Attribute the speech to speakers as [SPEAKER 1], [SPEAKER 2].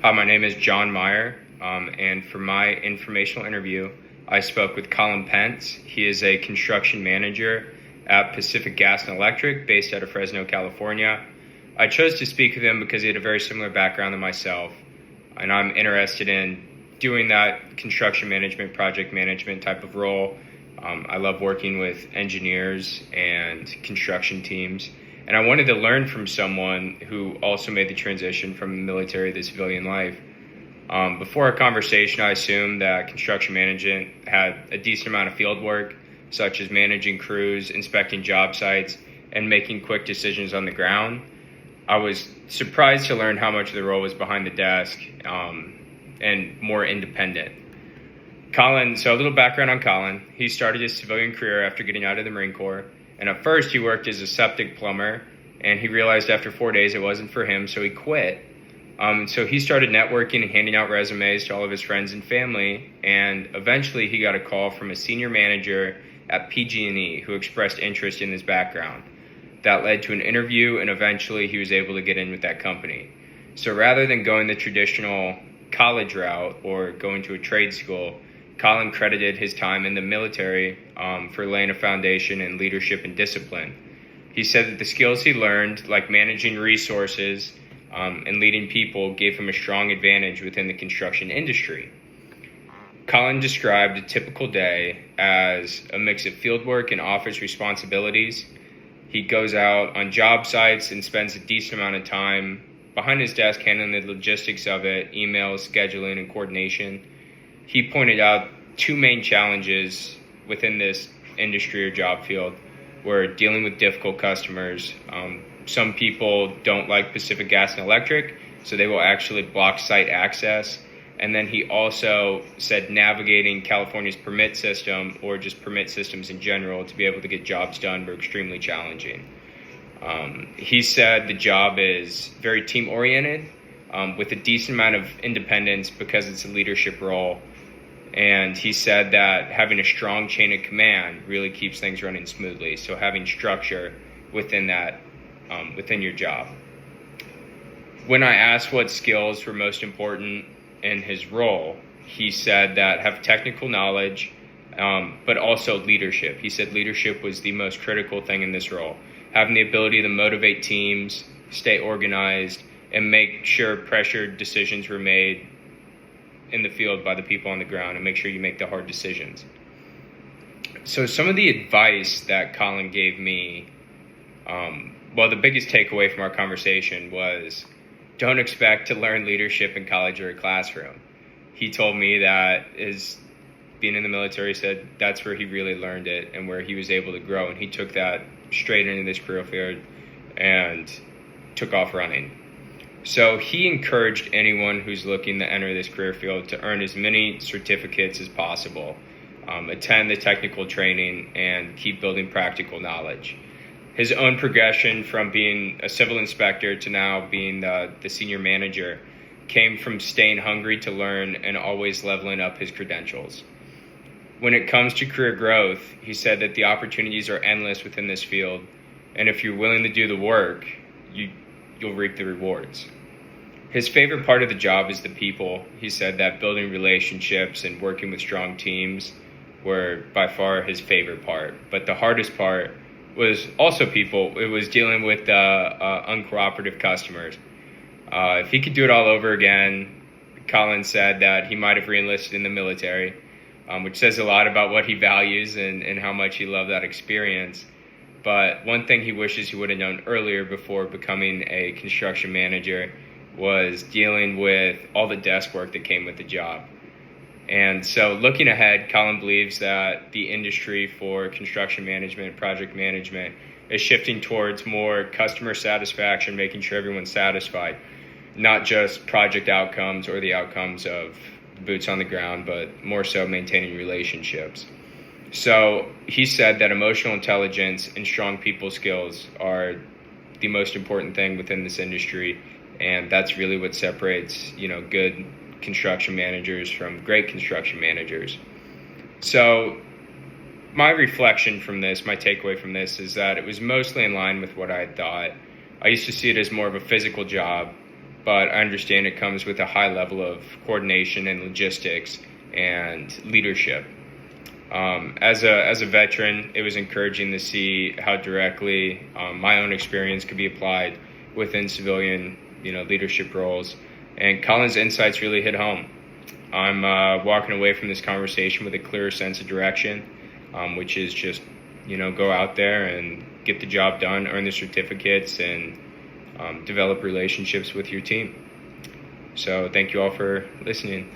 [SPEAKER 1] Hi, my name is John Meyer, and for my informational interview, I spoke with Collin Pence. He is a construction manager at Pacific Gas and Electric, based out of Fresno, California. I chose to speak with him because he had a very similar background than myself, and I'm interested in doing that construction management, project management type of role. I love working with engineers and construction teams. And I wanted to learn from someone who also made the transition from the military to civilian life. Before our conversation, I assumed that construction management had a decent amount of field work, such as managing crews, inspecting job sites, and making quick decisions on the ground. I was surprised to learn how much of the role was behind the desk and more independent. Collin, so a little background on Collin. He started his civilian career after getting out of the Marine Corps. And at first he worked as a septic plumber, and he realized after 4 days it wasn't for him, so he quit. So he started networking and handing out resumes to all of his friends and family, and eventually he got a call from a senior manager at PG&E who expressed interest in his background. That led to an interview, and eventually he was able to get in with that company. So rather than going the traditional college route or going to a trade school, Collin credited his time in the military for laying a foundation in leadership and discipline. He said that the skills he learned, like managing resources and leading people, gave him a strong advantage within the construction industry. Collin described a typical day as a mix of fieldwork and office responsibilities. He goes out on job sites and spends a decent amount of time behind his desk handling the logistics of it, emails, scheduling, and coordination. He pointed out two main challenges within this industry or job field were dealing with difficult customers. Some people don't like Pacific Gas and Electric, so they will actually block site access. And then he also said navigating California's permit system, or just permit systems in general, to be able to get jobs done were extremely challenging. He said the job is very team-oriented, with a decent amount of independence because it's a leadership role. And he said that having a strong chain of command really keeps things running smoothly. So having structure within that, within your job. When I asked what skills were most important in his role, he said that have technical knowledge, but also leadership. He said leadership was the most critical thing in this role. Having the ability to motivate teams, stay organized, and make sure pressured decisions were made in the field by the people on the ground, and make sure you make the hard decisions. So some of the advice that Collin gave me, the biggest takeaway from our conversation was don't expect to learn leadership in college or a classroom. He told me that being in the military, said that's where he really learned it and where he was able to grow, and he took that straight into this career field and took off running. So he encouraged anyone who's looking to enter this career field to earn as many certificates as possible, attend the technical training, and keep building practical knowledge. His own progression from being a civil inspector to now being the senior manager came from staying hungry to learn and always leveling up his credentials. When it comes to career growth, he said that the opportunities are endless within this field, and if you're willing to do the work, you'll reap the rewards. His favorite part of the job is the people. He said that building relationships and working with strong teams were by far his favorite part. But the hardest part was also people. It was dealing with uncooperative customers. If he could do it all over again, Collin said that he might have re-enlisted in the military, which says a lot about what he values and how much he loved that experience. But one thing he wishes he would have known earlier before becoming a construction manager was dealing with all the desk work that came with the job. And so looking ahead, Collin believes that the industry for construction management, project management, is shifting towards more customer satisfaction, making sure everyone's satisfied, not just project outcomes or the outcomes of boots on the ground, but more so maintaining relationships. So he said that emotional intelligence and strong people skills are the most important thing within this industry, and that's really what separates, good construction managers from great construction managers. So my reflection from this, my takeaway from this, is that it was mostly in line with what I had thought. I used to see it as more of a physical job, but I understand it comes with a high level of coordination and logistics and leadership. As a veteran, it was encouraging to see how directly my own experience could be applied within civilian, leadership roles. And Collin's insights really hit home. I'm walking away from this conversation with a clearer sense of direction, which is just, go out there and get the job done, earn the certificates, and develop relationships with your team. So thank you all for listening.